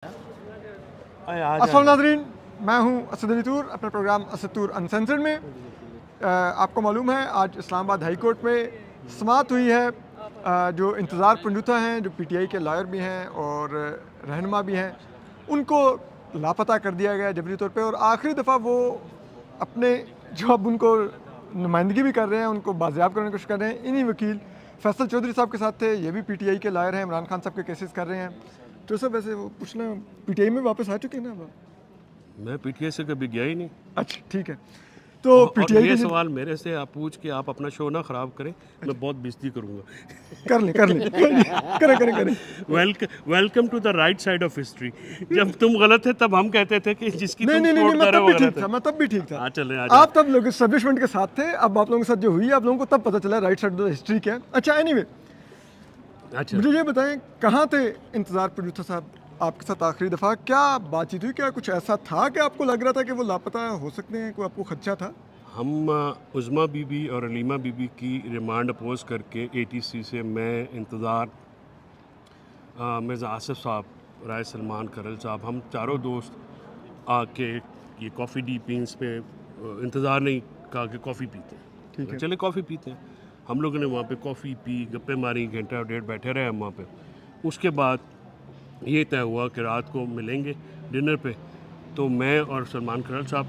अस्सलाम नाज़रीन, मैं हूं असद अली तूर अपने प्रोग्राम असद तूर अनसेंसर्ड में। आपको मालूम है आज इस्लामाबाद हाई कोर्ट में समाअत हुई है। जो इंतज़ार पंजुता हैं, जो पीटीआई के लॉयर भी हैं और रहनुमा भी हैं, उनको लापता कर दिया गया जबरी तौर पे। और आखिरी दफ़ा वो अपने जो अब उनको नुमाइंदगी भी कर रहे हैं, उनको बाजियाब करने की कोशिश कर रहे हैं। इन्हीं वकील फैसल चौधरी साहब के साथ थे, ये भी पीटीआई के लॉयर हैं, इमरान खान साहब के केसेस कर रहे हैं। तो सर वैसे वो पूछना, पीटीआई में वापस आ चुके हैं ना अब? मैं पीटीआई से कभी गया ही नहीं। अच्छा ठीक है। तो और पीटीआई ये के सवाल मेरे से आप पूछ के आप अपना शो ना ख़राब करें, मैं बहुत बेइज्जती करूँगा। कर लें करें करें करें। Welcome to the right side of history. जब तुम गलत थे तब हम कहते थे कि जिसकी नहीं तुम नहीं नहीं नहीं, सपोर्ट मैं कर रहे तब हो भी वो ठीक गलत था, है। मैं तब भी ठीक था। हाँ चले आप तब लोग एस्टेब्लिशमेंट के साथ थे, अब आप लोगों के साथ जो हुई आप लोगों को तब पता चला राइट साइड ऑफ हिस्ट्री क्या है। अच्छा एनीवे, अच्छा, मुझे ये बताएं कहाँ थे इंतज़ार प्रोड्यूसर साहब आपके साथ आखिरी दफ़ा? क्या बातचीत हुई? क्या कुछ ऐसा था कि आपको लग रहा था कि वो लापता हो सकते हैं? कोई आपको खदशा था? हम उज़मा बीबी और अलीमा बीबी की रिमांड अपोज करके एटीसी से मैं इंतज़ार, मिर्ज़ा आसिफ साहब, राय सलमान, करल साहब, हम चारों दोस्त आके ये कॉफ़ी डी पीन्स पे इंतज़ार नहीं कहा कि कॉफ़ी पीते ठीक हैं, है। चले कॉफ़ी पीते हैं। हम लोगों ने वहाँ पे कॉफ़ी पी, गप्पे मारी, घंटा और डेढ़ बैठे रहे हम वहाँ पे। उसके बाद ये तय हुआ कि रात को मिलेंगे डिनर पे। तो मैं और सलमान करल साहब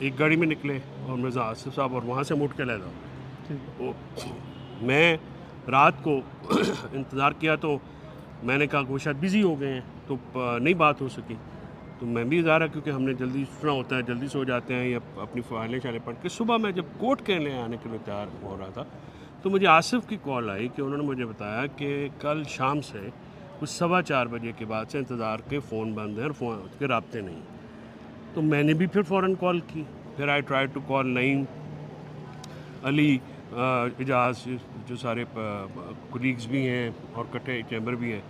एक गाड़ी में निकले और मिर्ज़ा आसिफ साहब और वहाँ से मुड़ के ले जाओ। ठीक वो मैं रात को इंतज़ार किया तो मैंने कहा कि वो शायद बिज़ी हो गए हैं तो नहीं बात हो सकी। तो मैं भी इज़ारा, क्योंकि हमने जल्दी सोना होता है, जल्दी सो जाते हैं या अपनी फाइलें शाइलें पढ़ के। सुबह मैं जब कोर्ट के लिए आने के लिए तैयार हो रहा था तो मुझे आसिफ की कॉल आई कि उन्होंने मुझे बताया कि कल शाम से कुछ 4:15 बजे के बाद से इंतज़ार के फ़ोन बंद हैं और फ़ोन के राब्ते नहीं। तो मैंने भी फिर फ़ौरन कॉल की। फिर I try to call Naeem, Ali, Ijaz, जो सारे कोलीग्स भी हैं और कटे चैम्बर भी हैं।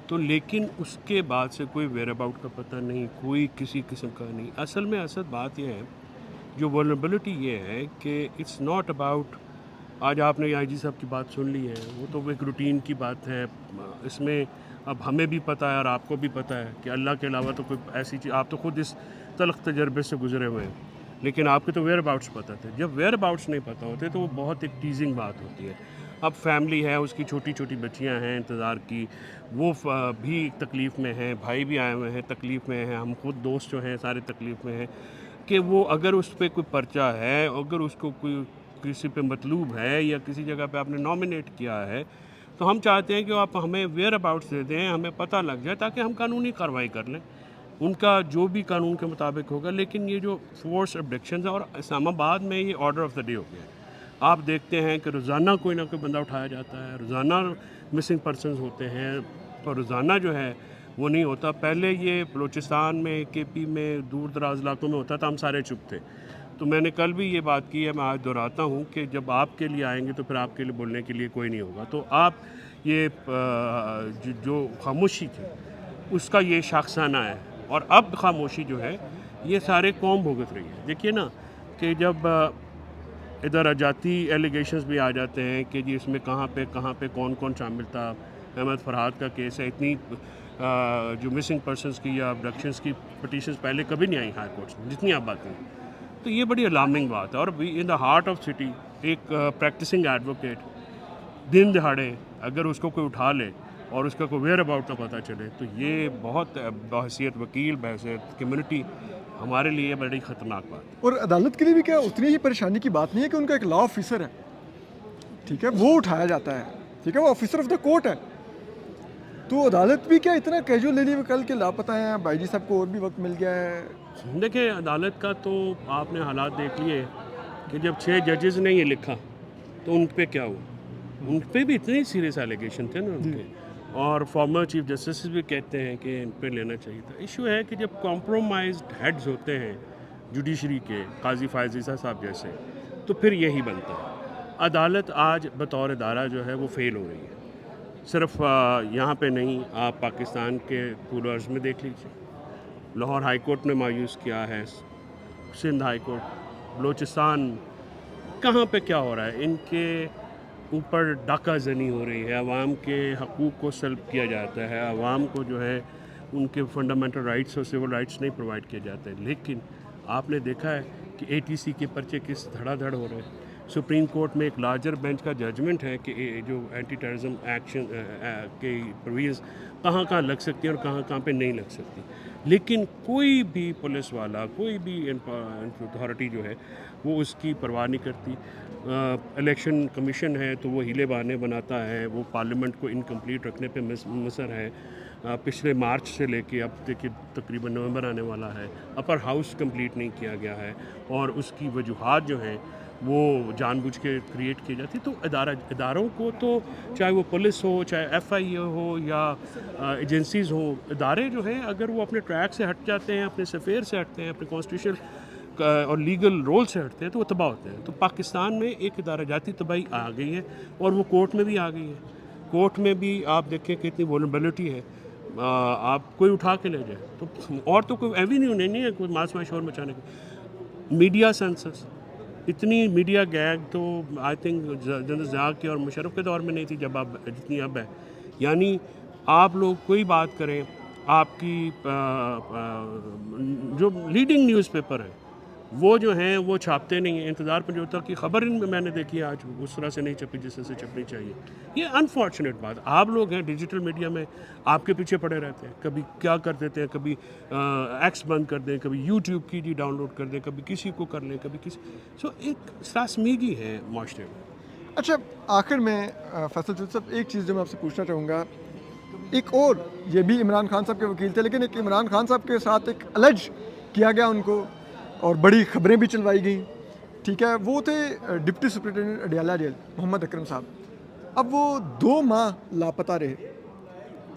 तो लेकिन उसके बाद से कोई वेयर अबाउट का पता नहीं, कोई किसी किस्म का नहीं। असल में असद बात यह है, जो वल्नरेबिलिटी ये है कि इट्स नॉट अबाउट, आज आपने आईजी साहब की बात सुन ली है, वो तो एक रूटीन की बात है। इसमें अब हमें भी पता है और आपको भी पता है कि अल्लाह के अलावा तो कोई ऐसी चीज़, आप तो खुद इस तलख तजर्बे से गुजरे हुए हैं, लेकिन आपके तो वेयर अबाउट्स पता थे। जब वेयर अबाउट्स नहीं पता होते तो वो बहुत एक टीजिंग बात होती है। अब फैमिली है, उसकी छोटी छोटी बच्चियां हैं इंतज़ार की, वो भी तकलीफ़ में हैं, भाई भी आए हुए हैं तकलीफ़ में हैं, हम खुद दोस्त जो हैं सारे तकलीफ़ में हैं कि वो अगर उस पर कोई पर्चा है, अगर उसको कोई किसी पे मतलूब है या किसी जगह पे आपने नॉमिनेट किया है, तो हम चाहते हैं कि आप हमें वेयर अबाउट्स दे दें, हमें पता लग जाए ताकि हम कानूनी कार्रवाई कर लें, उनका जो भी कानून के मुताबिक होगा। लेकिन ये जो फोर्स अब्डक्शन है, और इस्लामाबाद में ये ऑर्डर ऑफ द डे हो गया है। आप देखते हैं कि रोज़ाना कोई ना कोई बंदा उठाया जाता है, रोज़ाना मिसिंग पर्सनस होते हैं, और रोज़ाना जो है वो नहीं होता। पहले ये बलूचिस्तान में, केपी में, दूर दराज इलाकों में होता था, हम सारे चुप थे। तो मैंने कल भी ये बात की है, मैं आज दोहराता हूँ कि जब आपके लिए आएंगे तो फिर आपके लिए बोलने के लिए कोई नहीं होगा। तो आप ये जो खामोशी थी उसका ये शाखसाना है, और अब खामोशी जो है ये सारे कौम भुगत रही है। देखिए ना कि जब इधर अजाती एलिगेशंस भी आ जाते हैं कि जी इसमें कहाँ पे कौन कौन शामिल था। अहमद फरहाद का केस है, इतनी जो मिसिंग पर्सनस की या अबडक्शंस की पटिशंस पहले कभी नहीं आई हाई कोर्ट्स में, जितनी आप बात करें। तो ये बड़ी अलार्मिंग बात है। और in the heart of city एक प्रैक्टिसिंग एडवोकेट दिन दिहाड़े अगर उसको कोई उठा ले और उसका कोई वेयर अबाउट ना पता चले, तो ये बहुत बहैसियत वकील, बहैसियत कम्युनिटी, हमारे लिए बड़ी ख़तरनाक बात है। और अदालत के लिए भी क्या उतनी ही परेशानी की बात नहीं है कि उनका एक लॉ ऑफिसर है, ठीक है, वो उठाया जाता है, ठीक है, वो ऑफिसर ऑफ द कोर्ट है। तो अदालत भी क्या इतना कैजुअल ले ली? वो कल के लापता हैं, बाईजी साहब को और भी वक्त मिल गया है। देखिए अदालत का तो आपने हालात देख लिए कि जब 6 जजेस ने ये लिखा तो उन पे क्या हुआ, उन पे भी इतने सीरियस एलिगेशन थे ना उनके, और फॉर्मर चीफ जस्टिस भी कहते हैं कि इन पे लेना चाहिए था। इशू है कि जब कॉम्प्रोमाइज्ड हेड्स होते हैं जुडिशरी के, काजी फायज़ ईसा साहब जैसे, तो फिर यही बनता है। अदालत आज बतौर इदारा जो है वो फेल हो रही है। सिर्फ यहाँ पे नहीं, आप पाकिस्तान के पूरे अर्ज़ में देख लीजिए। लाहौर हाई कोर्ट ने मायूस किया है, सिंध हाई कोर्ट, बलूचिस्तान, कहाँ पे क्या हो रहा है, इनके ऊपर डाका जनी हो रही है, आवाम के हकूक़ को सल्ब किया जाता है, आवाम को जो है उनके फंडामेंटल राइट्स और सिविल राइट्स नहीं प्रोवाइड किए जाते हैं। लेकिन आपने देखा है कि ATC के पर्चे किस धड़ाधड़ हो रहे हैं। सुप्रीम कोर्ट में एक लार्जर बेंच का जजमेंट है कि जो एंटी टेररिज्म एक्शन के प्रोविजंस कहाँ कहाँ लग सकती हैं और कहाँ कहाँ पे नहीं लग सकती। लेकिन कोई भी पुलिस वाला, कोई भी अथॉरिटी जो है वो उसकी परवाह नहीं करती। इलेक्शन कमीशन है तो वो हीले बहाने बनाता है, वो पार्लियामेंट को इनकम्प्लीट रखने पे मुसर है। पिछले मार्च से लेके अब देखिए तकरीबन नवंबर आने वाला है, अपर हाउस कंप्लीट नहीं किया गया है और उसकी वजूहात जो हैं वो जानबूझ के क्रिएट की जाती। तो इदारों को तो चाहे वो पुलिस हो, चाहे FIA हो या एजेंसीज़ हो, इदारे जो हैं अगर वो अपने ट्रैक से हट जाते हैं, अपने सफ़ेर से हटते हैं, अपने कॉन्स्टिट्यूशन और लीगल रोल से हटते हैं तो वो तबाह होते हैं। तो पाकिस्तान में एक इदारा जाती तबाही आ गई है और वो कोर्ट में भी आ गई है। कोर्ट में भी आप देखें कितनी वल्नरेबिलिटी है, आप कोई उठा के ले जाए तो और तो कोई एवेन्यू नहीं है कोई मास में शोर मचाने की। मीडिया सेंसस, इतनी मीडिया गैग तो आई थिंक जनरल ज़िया के और मुशर्रफ के दौर में नहीं थी जब आप जितनी अब है। यानी आप लोग कोई बात करें, आपकी जो लीडिंग न्यूज़पेपर हैं वो जो हैं वो छापते नहीं हैं। इंतज़ार पंजोता की खबर इनमें मैंने देखी है आज उस तरह से नहीं छपी जिस तरह से छपनी चाहिए। ये अनफॉर्चुनेट बात। आप लोग हैं डिजिटल मीडिया में आपके पीछे पड़े रहते हैं, कभी क्या कर देते हैं, कभी एक्स बंद कर दें, कभी यूट्यूब कीजिए डाउनलोड कर दें, कभी किसी को कर लें, कभी किसी। सो एक त्रासमीगी है माशरे में। अच्छा, आखिर में फैसल चौधरी साहब एक चीज़ जो मैं आपसे पूछना चाहूँगा, एक और ये भी इमरान खान साहब के वकील थे, लेकिन एक इमरान खान साहब के साथ एक अलज किया गया उनको और बड़ी खबरें भी चलवाई गई, ठीक है। वो थे deputy superintendent Adiala jail Mohammad Akram sahab. अब वो 2 माह लापता रहे।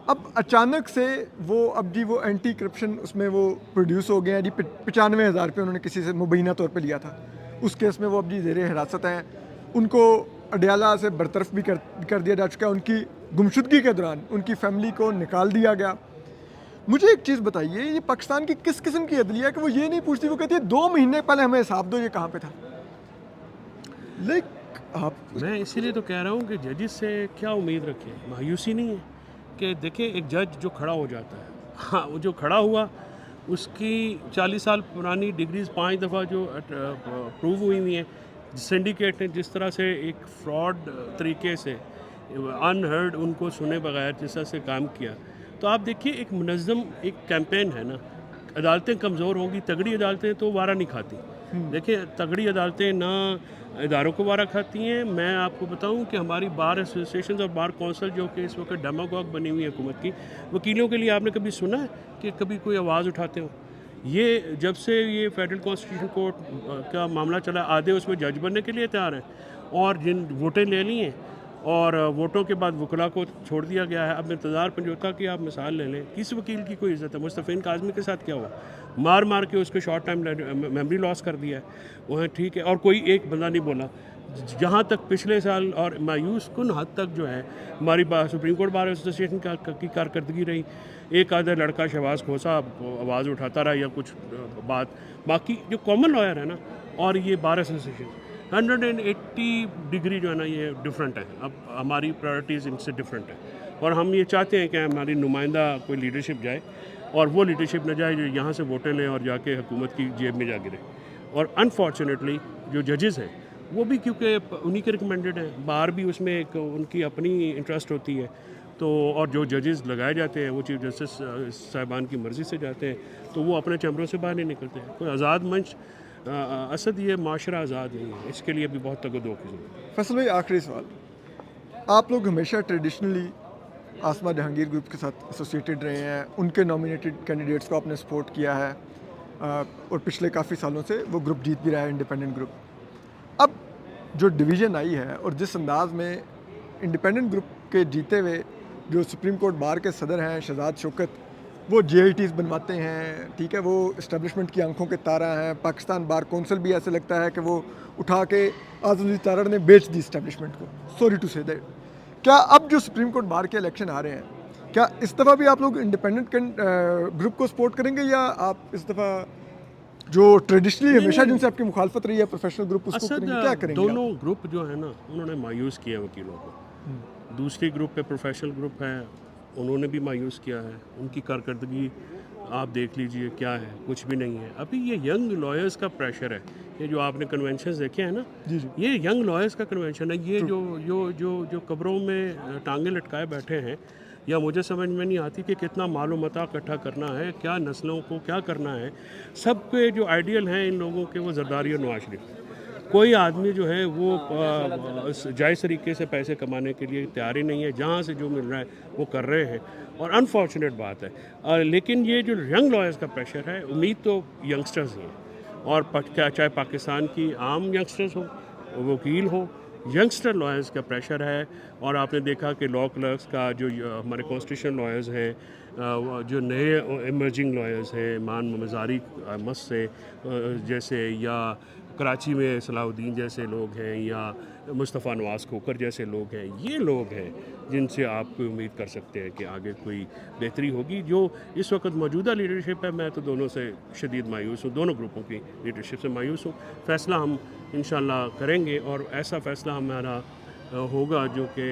अब अचानक से अब जी वो एंटी करप्शन उसमें वो प्रोड्यूस हो गए हैं जी। 95,000 रुपये उन्होंने किसी से मुबैना तौर पे लिया था। उस केस में वो अब जी ज़ेरे हिरासत हैं। उनको अडियाला से बरतरफ भी कर दिया जा चुका है। उनकी गुमशुदगी के दौरान उनकी फैमिली को निकाल दिया गया। मुझे एक चीज़ बताइए, ये पाकिस्तान की किस किस्म की अदलिया है कि वो ये नहीं पूछती, वो कहती है 2 महीने पहले हमें हिसाब दो ये कहाँ पे था। मैं इसीलिए तो कह रहा हूँ कि जजेस से क्या उम्मीद रखें। मायूसी नहीं है कि देखिए एक जज जो खड़ा हो जाता है, हाँ वो जो खड़ा हुआ उसकी 40 साल पुरानी डिग्रीज 5 दफ़ा जो प्रूव हुई हुई हैं। सिंडिकेट ने जिस तरह से एक फ्रॉड तरीके से अनहर्ड उनको सुने बगैर जिस तरह से काम किया, तो आप देखिए एक मुनज़्ज़म एक कैंपेन है ना। अदालतें कमज़ोर होंगी, तगड़ी अदालतें तो वारा नहीं खाती। देखिए तगड़ी अदालतें ना इदारों को वारा खाती हैं। मैं आपको बताऊं कि हमारी बार एसोसिएशन और बार कौंसिल जो कि इस वक्त डेमागोग बनी हुई है हुकूमत की, वकीलों के लिए आपने कभी सुना है कि कभी कोई आवाज़ उठाते हो? ये जब से ये फेडरल कॉन्स्टिट्यूशन कोर्ट का मामला चला, आधे उसमें जज बनने के लिए तैयार हैं और जिन वोटें ले ली हैं और वोटों के बाद वकला को छोड़ दिया गया है। अब इंतज़ार पंजोता की आप मिसाल ले लें, किस वकील की कोई इज़्ज़त है? मुस्तफ़ीन काज़मी के साथ क्या हुआ? मार मार के उसको शॉर्ट टाइम मेमोरी लॉस कर दिया है वह, ठीक है। और कोई एक बंदा नहीं बोला। जहाँ तक पिछले साल और मायूस कुन हद तक जो है हमारी सुप्रीम कोर्ट बार एसोसिएशन की कारकर्दगी रही। एक आधा लड़का शहबाज खोसा आवाज़ उठाता रहा या कुछ बात, बाकी जो कॉमन लॉयर है ना और ये बार एसोसिएशन 180 डिग्री जो है ना ये डिफरेंट है। अब हमारी प्रायोरिटीज़ इनसे डिफरेंट है और हम ये चाहते हैं कि हमारी नुमाइंदा कोई लीडरशिप जाए और वो लीडरशिप न जाए जो यहाँ से वोटें लें और जाके हुकूमत की जेब में जा गिरे। और अनफॉर्चुनेटली जो जजेस हैं वो भी क्योंकि उन्हीं के रिकमेंडेड हैं, बार भी उसमें एक उनकी अपनी इंटरेस्ट होती है। तो और जो जजेस लगाए जाते हैं वो चीफ जस्टिस साहिबान की मर्ज़ी से जाते हैं, तो वो अपने चैम्बरों से बाहर नहीं निकलते हैं। कोई आज़ाद मंच असद ये माशरा आज़ाद नहीं है, इसके लिए भी बहुत तगदो की ज़रूरत है। फैसल भाई, आखिरी सवाल, आप लोग हमेशा ट्रेडिशनली आसमा जहांगीर ग्रुप के साथ एसोसिएटेड रहे हैं, उनके नॉमिनेटेड कैंडिडेट्स को आपने सपोर्ट किया है और पिछले काफ़ी सालों से वो ग्रुप जीत भी रहा है, इंडिपेंडेंट ग्रुप। अब जो डिवीज़न आई है और जिस अंदाज में इंडिपेंडेंट ग्रुप के जीते हुए जो सुप्रीम कोर्ट बार के सदर हैं शहजाद शौकत, वो JITs बनवाते हैं, ठीक है, वो इस्टेब्लिशमेंट की आंखों के तारा हैं। पाकिस्तान बार कौंसिल भी ऐसे लगता है कि वो उठा के आज़म तारड़ ने बेच दी इस्टेब्लिशमेंट को, सॉरी टू से दैट। क्या अब जो सुप्रीम कोर्ट बार के इलेक्शन आ रहे हैं, क्या इस दफ़ा भी आप लोग इंडिपेंडेंट ग्रुप को सपोर्ट करेंगे या आप इस दफ़ा जो ट्रेडिशनली हमेशा जिनसे आपकी मुखालफत रही है प्रोफेशनल ग्रुप उसको करेंगे? क्या करेंगे? दोनों ग्रुप जो है ना उन्होंने मायूस किया वकीलों को। दूसरी ग्रुप पे प्रोफेशनल ग्रुप है, उन्होंने भी मायूस किया है। उनकी कारकर्दगी आप देख लीजिए क्या है, कुछ भी नहीं है। अभी ये यंग लॉयर्स का प्रेशर है, ये जो आपने कन्वेंशंस देखे हैं ना, जी जी ये यंग लॉयर्स का कन्वेंशन है। ये जो कब्रों में टांगे लटकाए बैठे हैं, या मुझे समझ में नहीं आती कि कितना मालूम मता इकट्ठा करना है, क्या नस्लों को क्या करना है। सबके जो आइडियल हैं इन लोगों के, वो जरदारी और नवाज शरीफ। कोई आदमी जो है वो जायज़ तरीके से पैसे कमाने के लिए तैयार ही नहीं है। जहाँ से जो मिल रहा है वो कर रहे हैं, और अनफॉर्चुनेट बात है। लेकिन ये जो यंग लॉयर्स का प्रेशर है, उम्मीद तो यंगस्टर्स ही हैं। और चाहे पाकिस्तान की आम यंगस्टर्स हो, वकील हो, यंगस्टर लॉयर्स का प्रेशर है। और आपने देखा कि लॉ क्लर्क्स का जो हमारे कॉन्स्टिट्यूशन लॉयर्स हैं, जो नए इमर्जिंग लॉयर्स हैं, मान मज़ारी मस से जैसे, या कराची में सलाहुद्दीन जैसे लोग हैं, या मुस्तफ़ा नवाज़ खोकर जैसे लोग हैं, ये लोग हैं जिनसे आप कोई उम्मीद कर सकते हैं कि आगे कोई बेहतरी होगी। जो इस वक्त मौजूदा लीडरशिप है, मैं तो दोनों से शदीद मायूस हूँ, दोनों ग्रुपों की लीडरशिप से मायूस हूँ। फ़ैसला हम इंशाल्लाह करेंगे, और ऐसा फ़ैसला हमारा होगा जो कि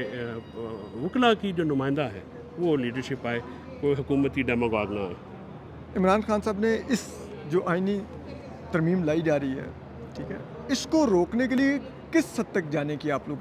वकला की जो नुमाइंदा है वो लीडरशिप आए, कोई हुकूमती डेमागोग ना आए। इमरान खान साहब ने इस जो आइनी तरमीम लाई जा रही है, ठीक है, इसको रोकने के लिए किस हद तक जाने की आप लोग